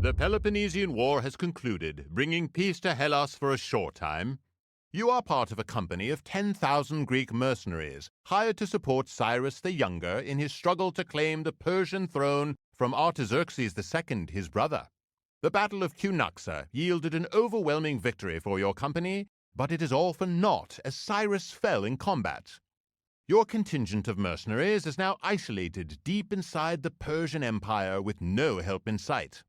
The Peloponnesian War has concluded, bringing peace to Hellas for a short time. You are part of a company of 10,000 Greek mercenaries, hired to support Cyrus the Younger in his struggle to claim the Persian throne from Artaxerxes II, his brother. The Battle of Cunaxa yielded an overwhelming victory for your company, but it is all for naught as Cyrus fell in combat. Your contingent of mercenaries is now isolated deep inside the Persian Empire with no help in sight.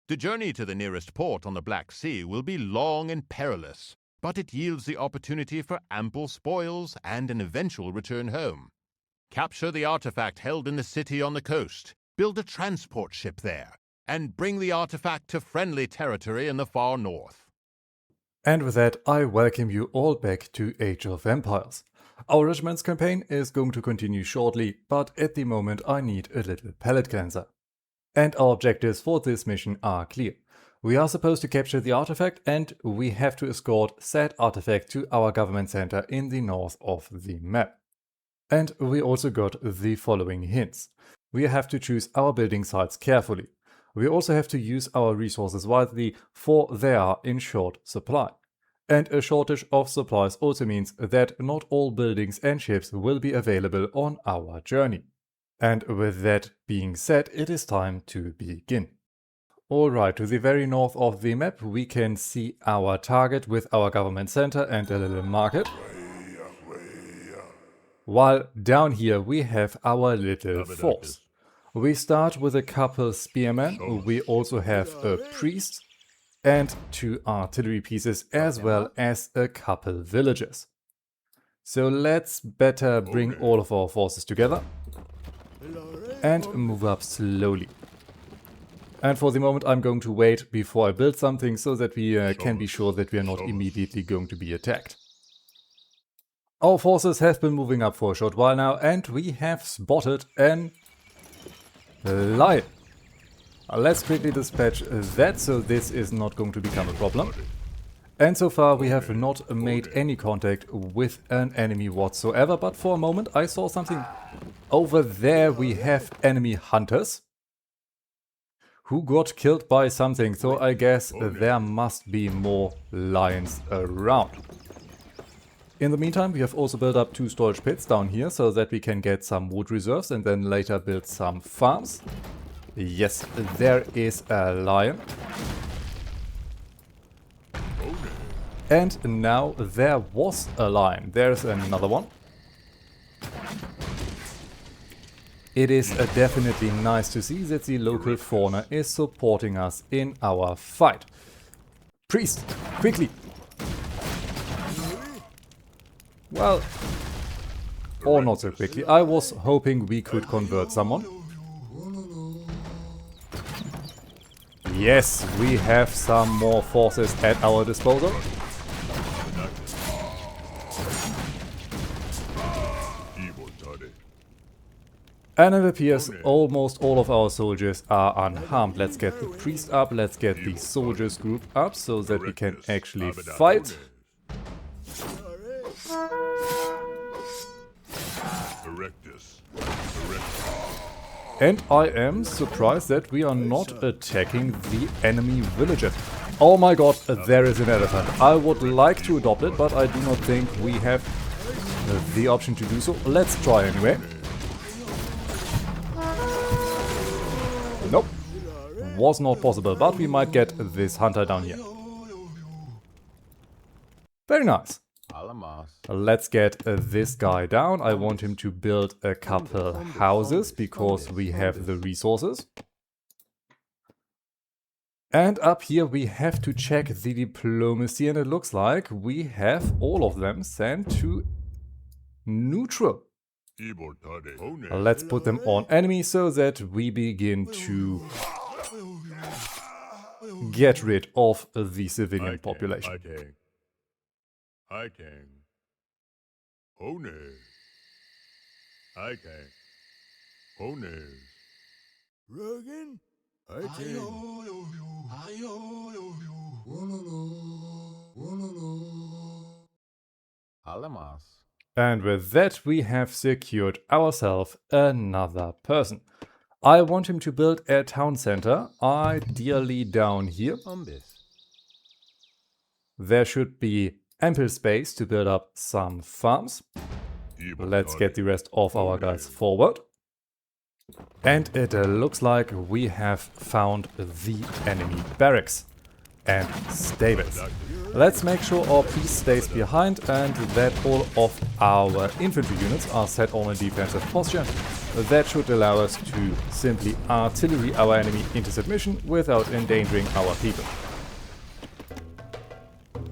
The journey to the nearest port on the Black Sea will be long and perilous, but it yields the opportunity for ample spoils and an eventual return home. Capture the artifact held in the city on the coast, build a transport ship there, and bring the artifact to friendly territory in the far north. And with that, I welcome you all back to Age of Empires. Our regiment's campaign is going to continue shortly, but at the moment I need a little palate cleanser. And our objectives for this mission are clear. We are supposed to capture the artifact and we have to escort said artifact to our government center in the north of the map. And we also got the following hints. We have to choose our building sites carefully. We also have to use our resources wisely, for they are in short supply. And a shortage of supplies also means that not all buildings and ships will be available on our journey. And with that being said, it is time to begin. Alright, to the very north of the map we can see our target with our government center and a little market. While down here we have our little force. We start with a couple spearmen, we also have a priest and 2 artillery pieces as well as a couple villagers. So let's better bring all of our forces together and move up slowly. And for the moment I'm going to wait before I build something so that we can be sure that we are not immediately going to be attacked. Our forces have been moving up for a short while now and we have spotted an lion. Let's quickly dispatch that so this is not going to become a problem. And so far we have not made any contact with an enemy whatsoever, but for a moment I saw something. Over there we have enemy hunters who got killed by something, so I guess there must be more lions around. In the meantime we have also built up 2 storage pits down here so that we can get some wood reserves and then later build some farms. Yes, there is a lion. And now there was a lion. There's another one. It is definitely nice to see that the local fauna is supporting us in our fight. Priest, quickly! Well, or not so quickly. I was hoping we could convert someone. Yes, we have some more forces at our disposal. And it appears almost all of our soldiers are unharmed. Let's get the priest up, let's get the soldiers group up so that we can actually fight. And I am surprised that we are not attacking the enemy villages. Oh my god, there is an elephant. I would like to adopt it, but I do not think we have the option to do so. Let's try anyway. Nope, was not possible, but we might get this hunter down here. Very nice. Let's get this guy down. I want him to build a couple houses because we have the resources. And up here we have to check the diplomacy and it looks like we have all of them sent to neutral. Let's put them on enemy so that we begin to get rid of the civilian population. And with that we have secured ourselves another person. I want him to build a town center, ideally down here. There should be ample space to build up some farms. Let's get the rest of our guys forward. And it looks like we have found the enemy barracks and stables. Let's make sure our priest stays behind and that all of our infantry units are set on a defensive posture. That should allow us to simply artillery our enemy into submission without endangering our people.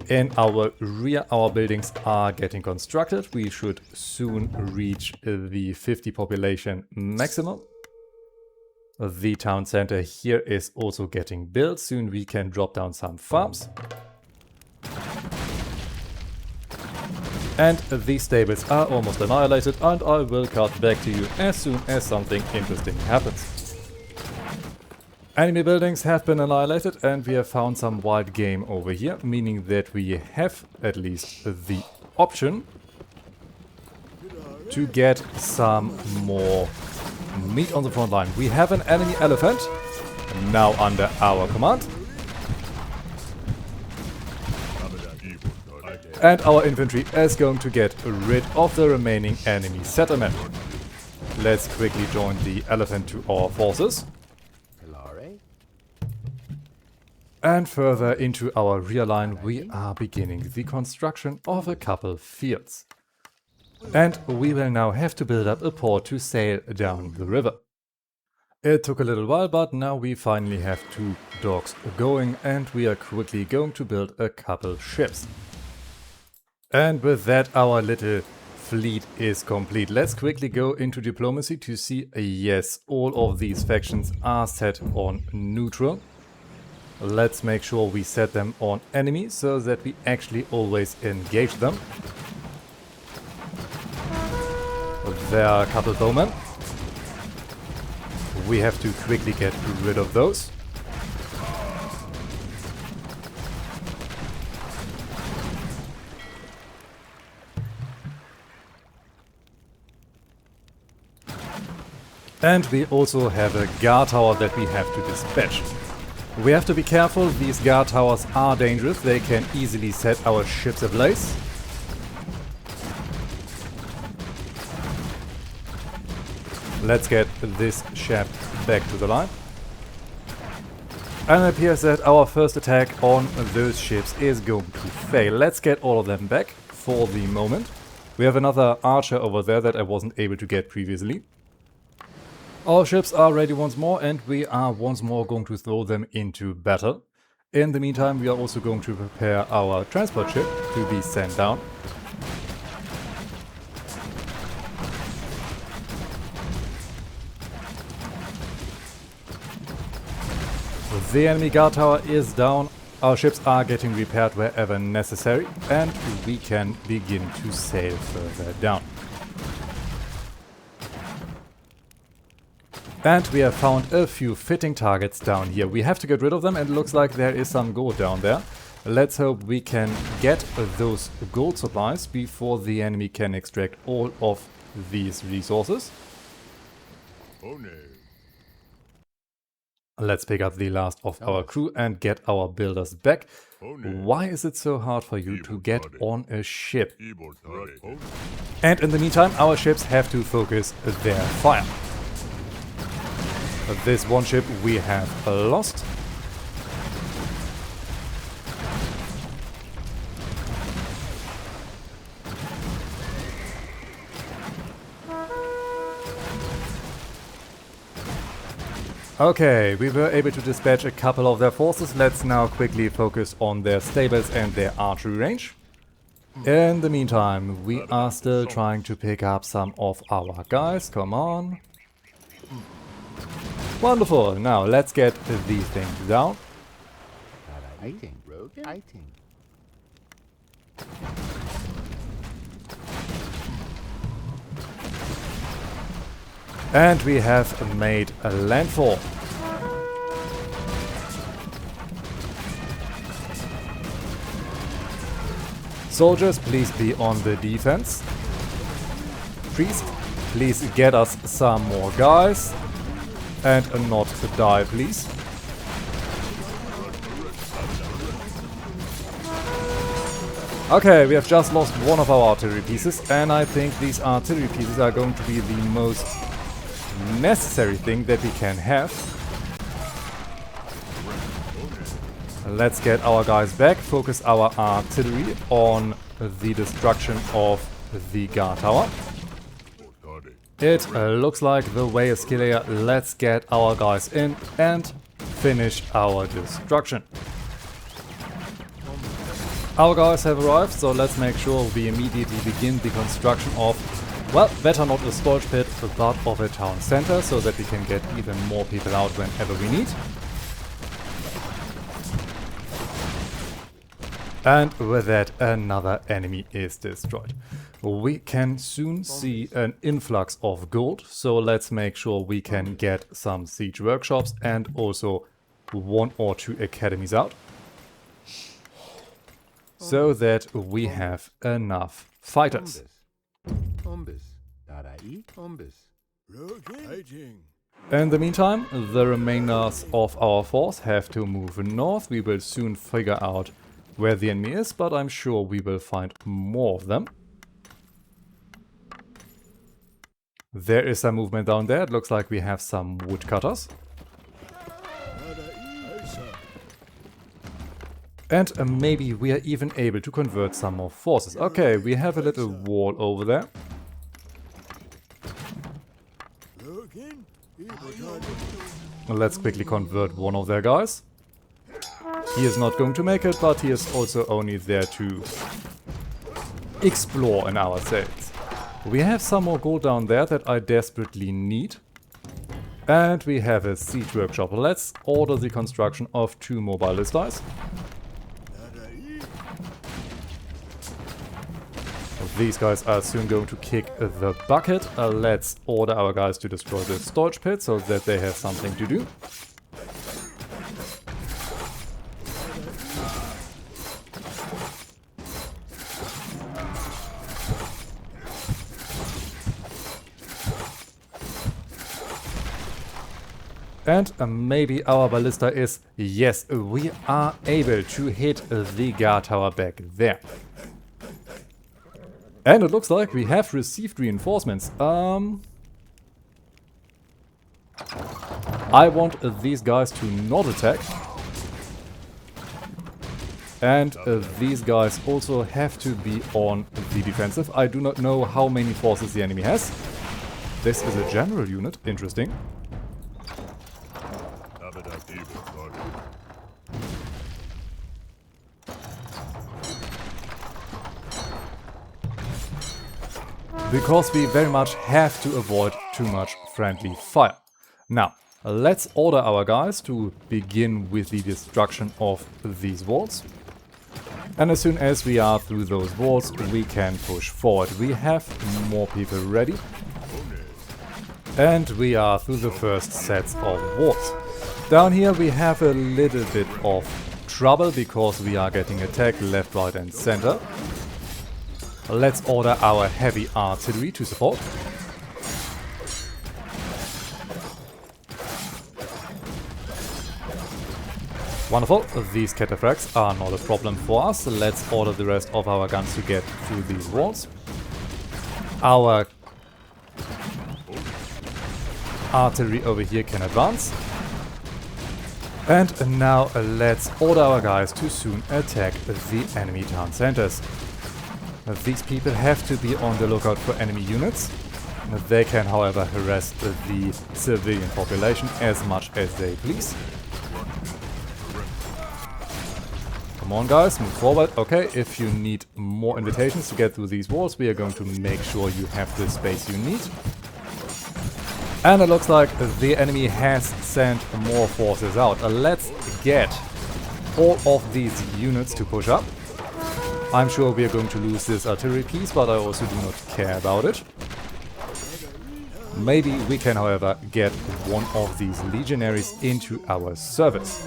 In our rear, our buildings are getting constructed. We should soon reach the 50 population maximum. The town center here is also getting built. Soon we can drop down some farms. And these stables are almost annihilated, and I will cut back to you as soon as something interesting happens. Enemy buildings have been annihilated and we have found some wild game over here, meaning that we have at least the option to get some more meat on the front line. We have an enemy elephant now under our command. And our infantry is going to get rid of the remaining enemy settlement. Let's quickly join the elephant to our forces. And further into our rear line, we are beginning the construction of a couple fields. And we will now have to build up a port to sail down the river. It took a little while, but now we finally have 2 docks going and we are quickly going to build a couple ships. And with that, our little fleet is complete. Let's quickly go into diplomacy to see, yes, all of these factions are set on neutral. Let's make sure we set them on enemy so that we actually always engage them. There are a couple bowmen. We have to quickly get rid of those. And we also have a guard tower that we have to dispatch. We have to be careful, these guard towers are dangerous, they can easily set our ships ablaze. Let's get this ship back to the line. And it appears that our first attack on those ships is going to fail. Let's get all of them back for the moment. We have another archer over there that I wasn't able to get previously. Our ships are ready once more and we are once more going to throw them into battle. In the meantime, we are also going to prepare our transport ship to be sent down. The enemy guard tower is down, our ships are getting repaired wherever necessary and we can begin to sail further down. And we have found a few fitting targets down here. We have to get rid of them and it looks like there is some gold down there. Let's hope we can get those gold supplies before the enemy can extract all of these resources. Oh no. Let's pick up the last of our crew and get our builders back. Why is it so hard for you to get on a ship? And in the meantime, our ships have to focus their fire. This one ship we have lost. Okay, we were able to dispatch a couple of their forces. Let's now quickly focus on their stables and their archery range. In the meantime, we are still trying to pick up some of our guys. Come on. Wonderful. Now let's get these things down. And we have made a landfall. Soldiers, please be on the defense. Priest, please get us some more guys. And not die, please. Okay, we have just lost one of our artillery pieces, and I think these artillery pieces are going to be the most necessary thing that we can have. Let's get our guys back, focus our artillery on the destruction of the guard tower. It looks like the way is clear. Let's get our guys in and finish our destruction. Our guys have arrived, so let's make sure we immediately begin the construction of, well, better not a storage pit, but of a town center, so that we can get even more people out whenever we need. And with that, another enemy is destroyed. We can soon see an influx of gold, so let's make sure we can get some siege workshops and also 1 or 2 academies out, so that we have enough fighters. In the meantime, the remainders of our force have to move north. We will soon figure out where the enemy is, but I'm sure we will find more of them. There is some movement down there. It looks like we have some woodcutters. And maybe we are even able to convert some more forces. Okay, we have a little wall over there. Let's quickly convert one of their guys. He is not going to make it, but he is also only there to explore in our sales. We have some more gold down there that I desperately need. And we have a siege workshop. Let's order the construction of 2 more ballistas. These guys are soon going to kick the bucket. Let's order our guys to destroy the storage pit so that they have something to do. And maybe our ballista is... Yes, we are able to hit the guard tower back there. And it looks like we have received reinforcements. I want these guys to not attack. And these guys also have to be on the defensive. I do not know how many forces the enemy has. This is a general unit. Interesting. Because we very much have to avoid too much friendly fire. Now, let's order our guys to begin with the destruction of these walls. And as soon as we are through those walls, we can push forward. We have more people ready. And we are through the first sets of walls. Down here we have a little bit of trouble because we are getting attacked left, right and center. Let's order our heavy artillery to support. Wonderful, these cataphracts are not a problem for us. Let's order the rest of our guns to get through these walls. Our artillery over here can advance. And now let's order our guys to soon attack the enemy town centers. These people have to be on the lookout for enemy units. They can, however, harass the civilian population as much as they please. Come on guys, move forward. Okay, if you need more invitations to get through these walls, we are going to make sure you have the space you need. And it looks like the enemy has sent more forces out. Let's get all of these units to push up. I'm sure we are going to lose this artillery piece, but I also do not care about it. Maybe we can, however, get one of these legionaries into our service.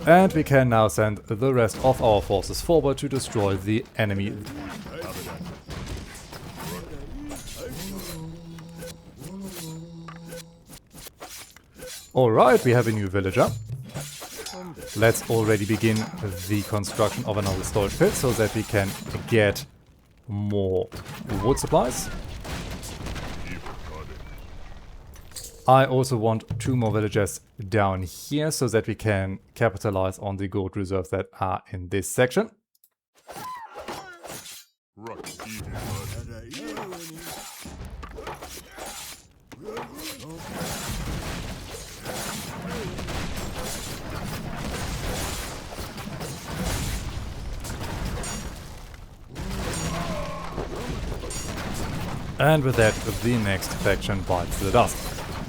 And we can now send the rest of our forces forward to destroy the enemy. Alright, we have a new villager. Let's already begin the construction of another storage pit so that we can get more wood supplies. I also want 2 more villagers down here so that we can capitalize on the gold reserves that are in this section. And with that, the next faction bites the dust.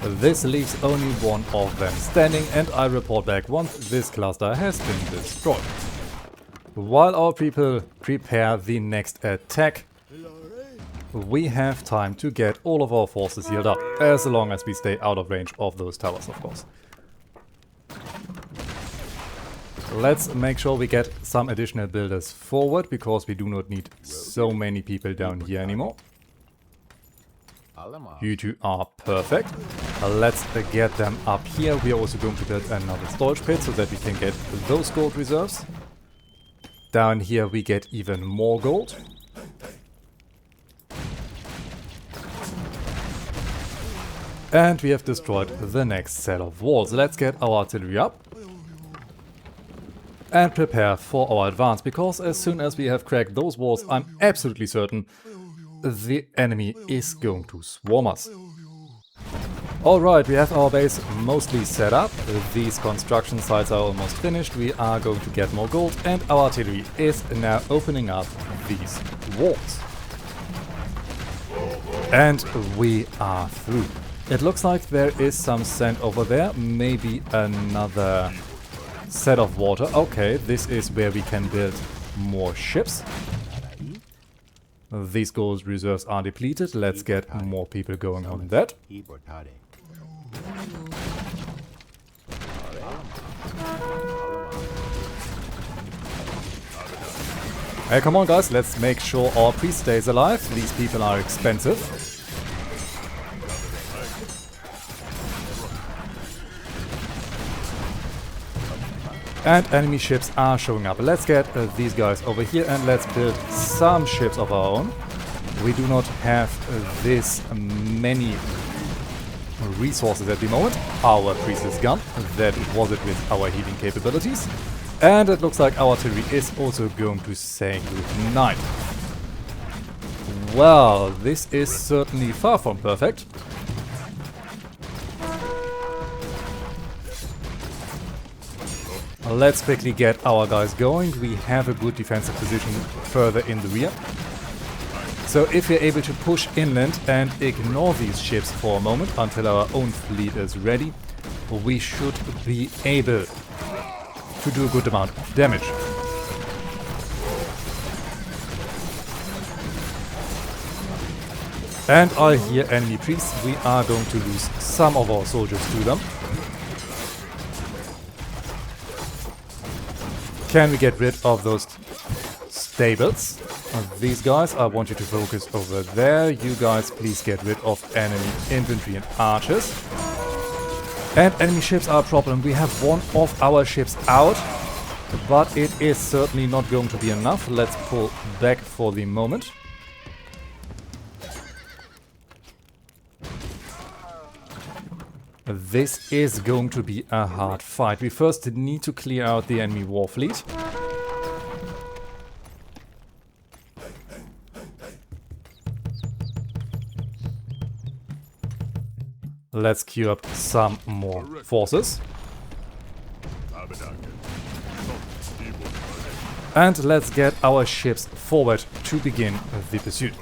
This leaves only one of them standing, and I report back once this cluster has been destroyed. While our people prepare the next attack, we have time to get all of our forces healed up, as long as we stay out of range of those towers, of course. Let's make sure we get some additional builders forward, because we do not need so many people down here anymore. You two are perfect. Let's get them up here. We are also going to build another storage pit so that we can get those gold reserves. Down here we get even more gold. And we have destroyed the next set of walls. Let's get our artillery up. And prepare for our advance, because as soon as we have cracked those walls, I'm absolutely certain the enemy is going to swarm us. Alright, we have our base mostly set up. These construction sites are almost finished. We are going to get more gold, and our artillery is now opening up these walls. And we are through. It looks like there is some sand over there, maybe another set of water. Okay, this is where we can build more ships. These gold reserves are depleted. Let's get more people going on that. Hey, come on guys, let's make sure our priest stays alive. These people are expensive. And enemy ships are showing up. Let's get these guys over here and let's build some ships of our own. We do not have this many resources at the moment. Our priest is gone. That was it with our healing capabilities. And it looks like our artillery is also going to say good night. Well, this is certainly far from perfect. Let's quickly get our guys going. We have a good defensive position further in the rear. So if we're able to push inland and ignore these ships for a moment until our own fleet is ready, we should be able to do a good amount of damage. And I hear enemy priests. We are going to lose some of our soldiers to them. Can we get rid of those stables? These guys, I want you to focus over there. You guys, please get rid of enemy infantry and archers. And enemy ships are a problem. We have one of our ships out, but it is certainly not going to be enough. Let's pull back for the moment. This is going to be a hard fight. We first need to clear out the enemy war fleet. Let's queue up some more forces. And let's get our ships forward to begin the pursuit.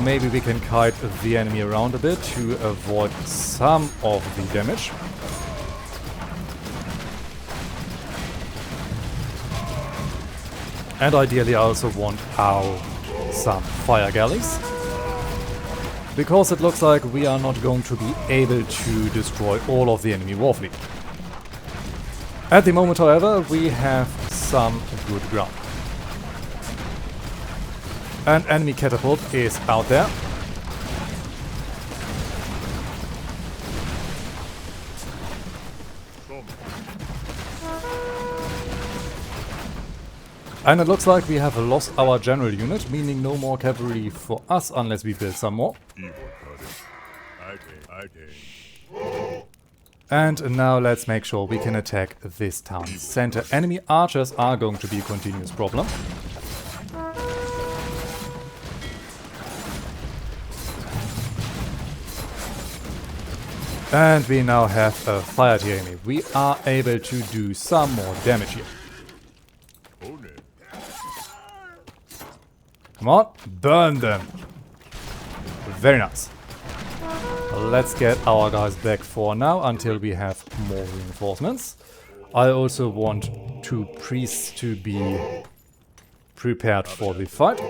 Maybe we can kite the enemy around a bit to avoid some of the damage. And ideally I also want some fire galleys. Because it looks like we are not going to be able to destroy all of the enemy war fleet. At the moment, however, we have some good ground. An enemy catapult is out there. And it looks like we have lost our general unit, meaning no more cavalry for us unless we build some more. And now let's make sure we can attack this town center. Enemy archers are going to be a continuous problem. And we now have a fire tyranny. We are able to do some more damage here. Come on, burn them. Very nice. Let's get our guys back for now until we have more reinforcements. I also want 2 priests to be prepared for the fight.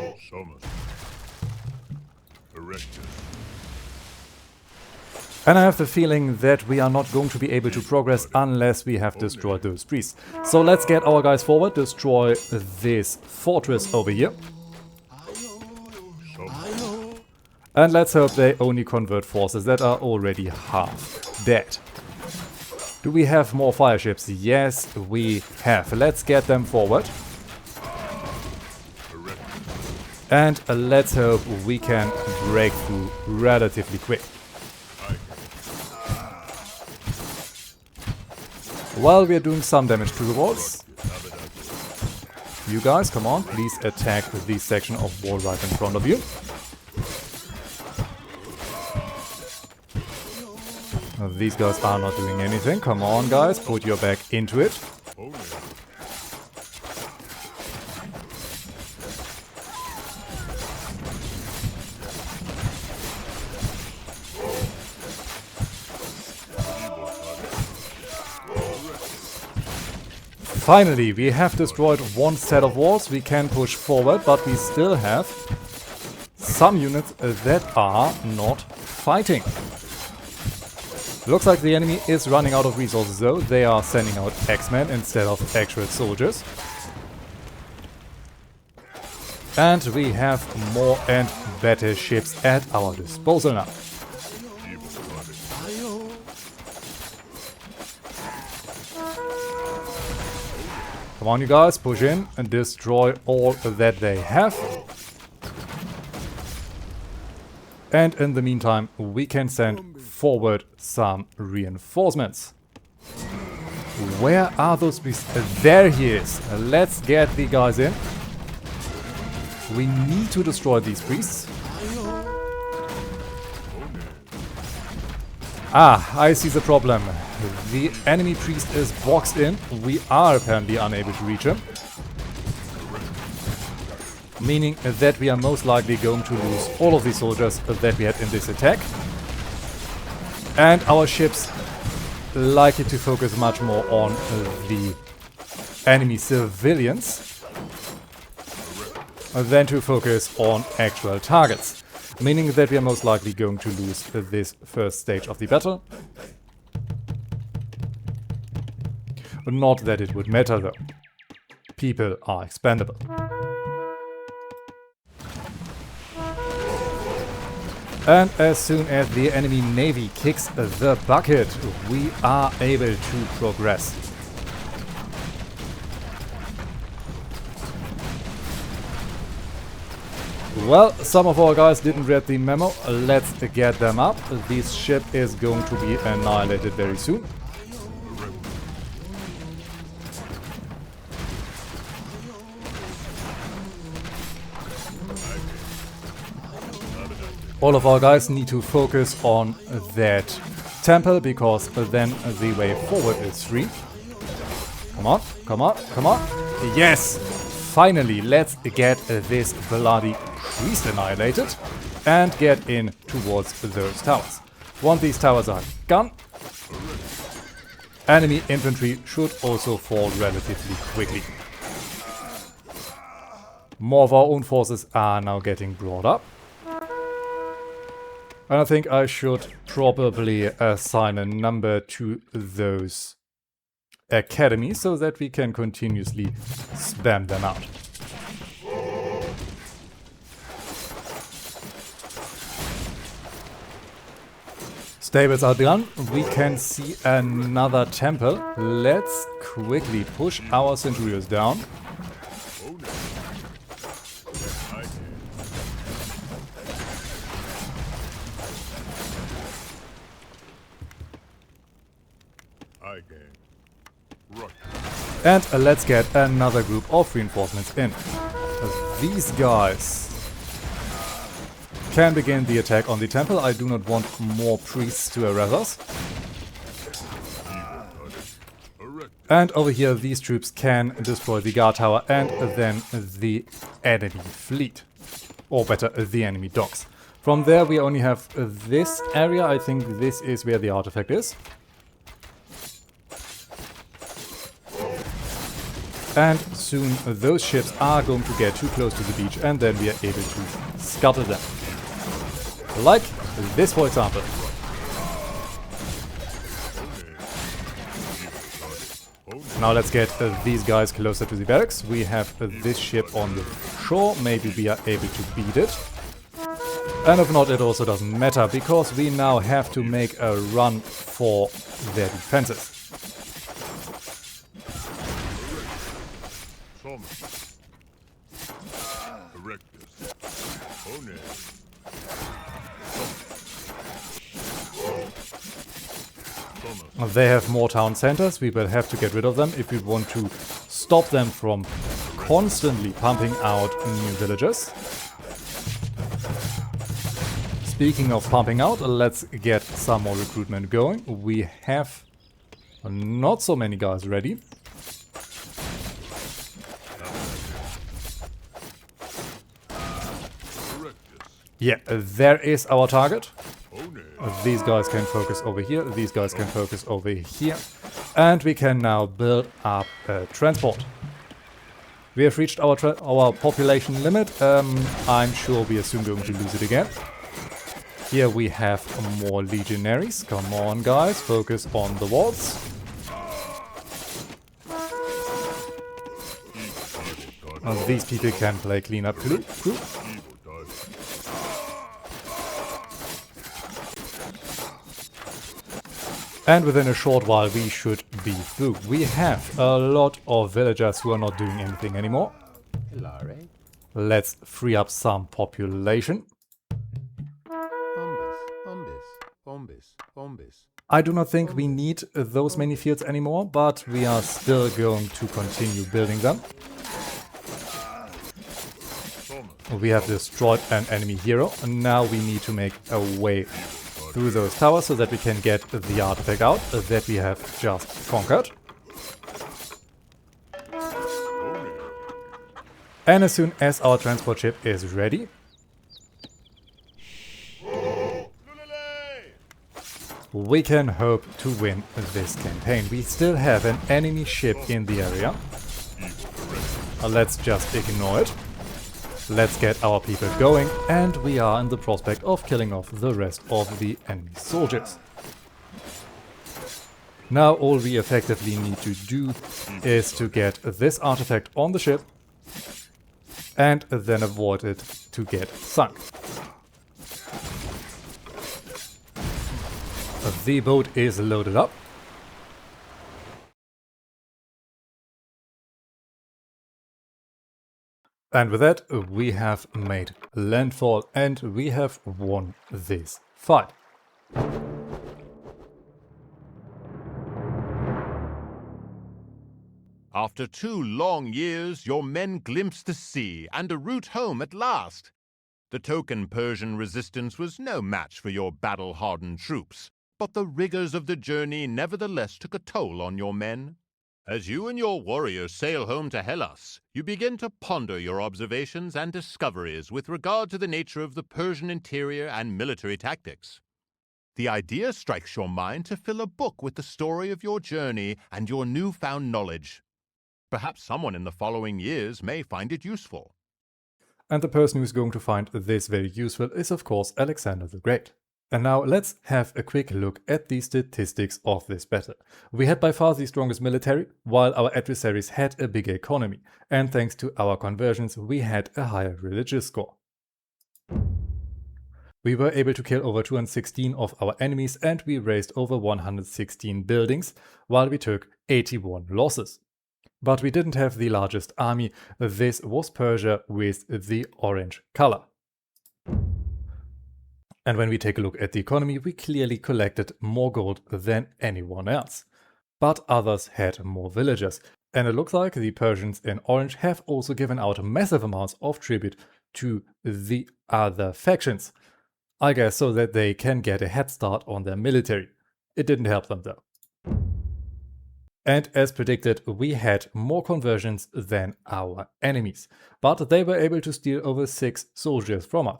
And I have the feeling that we are not going to be able to progress unless we have destroyed those priests. So let's get our guys forward, destroy this fortress over here. And let's hope they only convert forces that are already half dead. Do we have more fire ships? Yes, we have. Let's get them forward. And let's hope we can break through relatively quick. While we're doing some damage to the walls, you guys, come on, please attack this section of wall right in front of you. These guys are not doing anything. Come on, guys, put your back into it. Finally, we have destroyed one set of walls. We can push forward, but we still have some units that are not fighting. Looks like the enemy is running out of resources though. They are sending out X-Men instead of actual soldiers. And we have more and better ships at our disposal now. Come on, you guys, push in and destroy all that they have. And in the meantime, we can send forward some reinforcements. Where are those beasts? There he is. Let's get the guys in. We need to destroy these priests. Ah, I see the problem. The enemy priest is boxed in. We are apparently unable to reach him. Meaning that we are most likely going to lose all of the soldiers that we had in this attack. And our ships likely to focus much more on the enemy civilians than to focus on actual targets. Meaning that we are most likely going to lose this first stage of the battle. Not that it would matter though. People are expendable. And as soon as the enemy navy kicks the bucket, we are able to progress. Well, some of our guys didn't read the memo. Let's get them up. This ship is going to be annihilated very soon. All of our guys need to focus on that temple, because then the way forward is free. Come on, come on, come on. Yes! Finally, let's get this bloody priest annihilated and get in towards those towers. Once these towers are gone, enemy infantry should also fall relatively quickly. More of our own forces are now getting brought up. And I think I should probably assign a number to those academies so that we can continuously spam them out. stables are done. We can see another temple. Let's quickly push our centurions down. And let's get another group of reinforcements in. These guys can begin the attack on the temple. I do not want more priests to harass us. And over here, these troops can destroy the guard tower and then the enemy fleet. Or better, the enemy docks. From there, we only have this area. I think this is where the artifact is. And soon those ships are going to get too close to the beach and then we are able to scuttle them. Like this, for example. Now let's get these guys closer to the barracks. We have this ship on the shore. Maybe we are able to beat it. And if not, it also doesn't matter, because we now have to make a run for their defenses. They have more town centers. We will have to get rid of them if we want to stop them from constantly pumping out new villagers. Speaking of pumping out, let's get some more recruitment going. We have not so many guys ready. Yeah, there is our target. These guys can focus over here, these guys can focus over here. And we can now build up transport. We have reached our population limit. I'm sure we are soon going to lose it again. Here we have more legionaries. Come on guys, focus on the walls. These people can play cleanup crew. And within a short while we should be through. We have a lot of villagers who are not doing anything anymore. Let's free up some population. I do not think we need those many fields anymore, but we are still going to continue building them. We have destroyed an enemy hero, and now we need to make a way through those towers so that we can get the artifact out that we have just conquered. And as soon as our transport ship is ready, we can hope to win this campaign. We still have an enemy ship in the area. Let's just ignore it. Let's get our people going, and we are in the prospect of killing off the rest of the enemy soldiers. Now all we effectively need to do is to get this artifact on the ship and then avoid it to get sunk. The boat is loaded up. And with that, we have made landfall and we have won this fight. After 2 long years, your men glimpsed the sea and a route home at last. The token Persian resistance was no match for your battle-hardened troops, but the rigors of the journey nevertheless took a toll on your men. As you and your warriors sail home to Hellas, you begin to ponder your observations and discoveries with regard to the nature of the Persian interior and military tactics. The idea strikes your mind to fill a book with the story of your journey and your newfound knowledge. Perhaps someone in the following years may find it useful. And the person who's going to find this very useful is, of course, Alexander the Great. And now let's have a quick look at the statistics of this battle. We had by far the strongest military, while our adversaries had a bigger economy, and thanks to our conversions we had a higher religious score. We were able to kill over 216 of our enemies and we razed over 116 buildings, while we took 81 losses. But we didn't have the largest army. This was Persia with the orange color. And when we take a look at the economy, we clearly collected more gold than anyone else. But others had more villagers. And it looks like the Persians in orange have also given out massive amounts of tribute to the other factions. I guess so that they can get a head start on their military. It didn't help them though. And as predicted, we had more conversions than our enemies. But they were able to steal over 6 soldiers from us.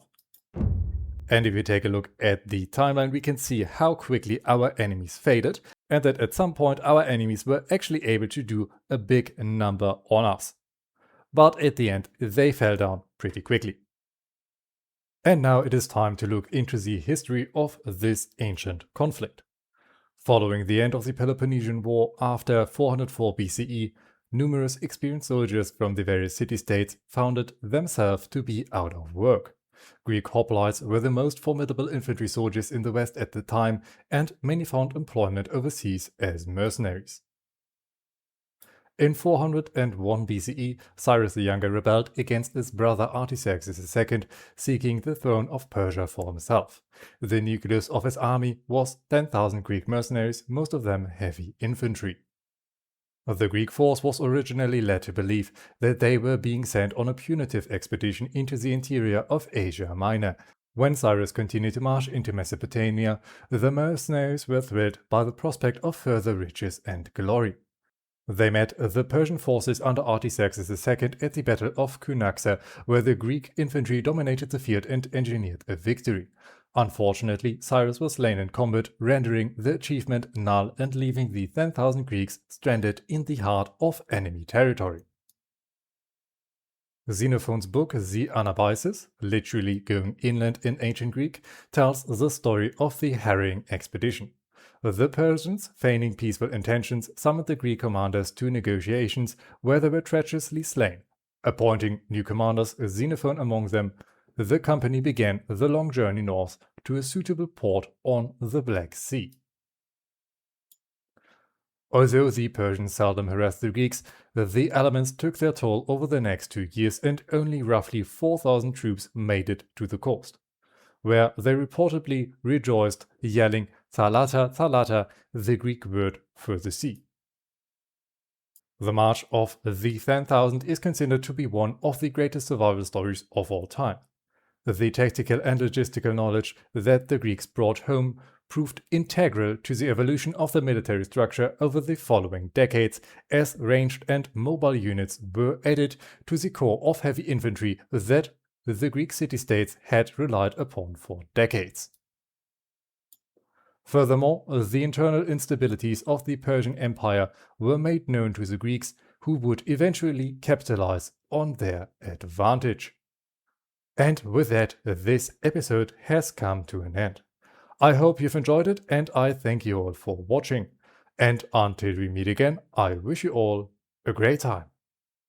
And if you take a look at the timeline, we can see how quickly our enemies faded, and that at some point our enemies were actually able to do a big number on us. But at the end, they fell down pretty quickly. And now it is time to look into the history of this ancient conflict. Following the end of the Peloponnesian War after 404 BCE, numerous experienced soldiers from the various city-states found themselves to be out of work. Greek hoplites were the most formidable infantry soldiers in the West at the time, and many found employment overseas as mercenaries. In 401 BCE, Cyrus the Younger rebelled against his brother Artaxerxes II, seeking the throne of Persia for himself. The nucleus of his army was 10,000 Greek mercenaries, most of them heavy infantry. The Greek force was originally led to believe that they were being sent on a punitive expedition into the interior of Asia Minor. When Cyrus continued to march into Mesopotamia, the mercenaries were thrilled by the prospect of further riches and glory. They met the Persian forces under Artaxerxes II at the Battle of Cunaxa, where the Greek infantry dominated the field and engineered a victory. Unfortunately, Cyrus was slain in combat, rendering the achievement null and leaving the 10,000 Greeks stranded in the heart of enemy territory. Xenophon's book The Anabasis, literally going inland in ancient Greek, tells the story of the harrying expedition. The Persians, feigning peaceful intentions, summoned the Greek commanders to negotiations, where they were treacherously slain. Appointing new commanders, Xenophon among them, the company began the long journey north to a suitable port on the Black Sea. Although the Persians seldom harassed the Greeks, the elements took their toll over the next 2 years and only roughly 4,000 troops made it to the coast, where they reportedly rejoiced, yelling "Thalata, Thalata," the Greek word for the sea. The March of the 10,000 is considered to be one of the greatest survival stories of all time. The tactical and logistical knowledge that the Greeks brought home proved integral to the evolution of the military structure over the following decades, as ranged and mobile units were added to the core of heavy infantry that the Greek city-states had relied upon for decades. Furthermore, the internal instabilities of the Persian Empire were made known to the Greeks, who would eventually capitalize on their advantage. And with that, this episode has come to an end. I hope you've enjoyed it, and I thank you all for watching. And until we meet again, I wish you all a great time.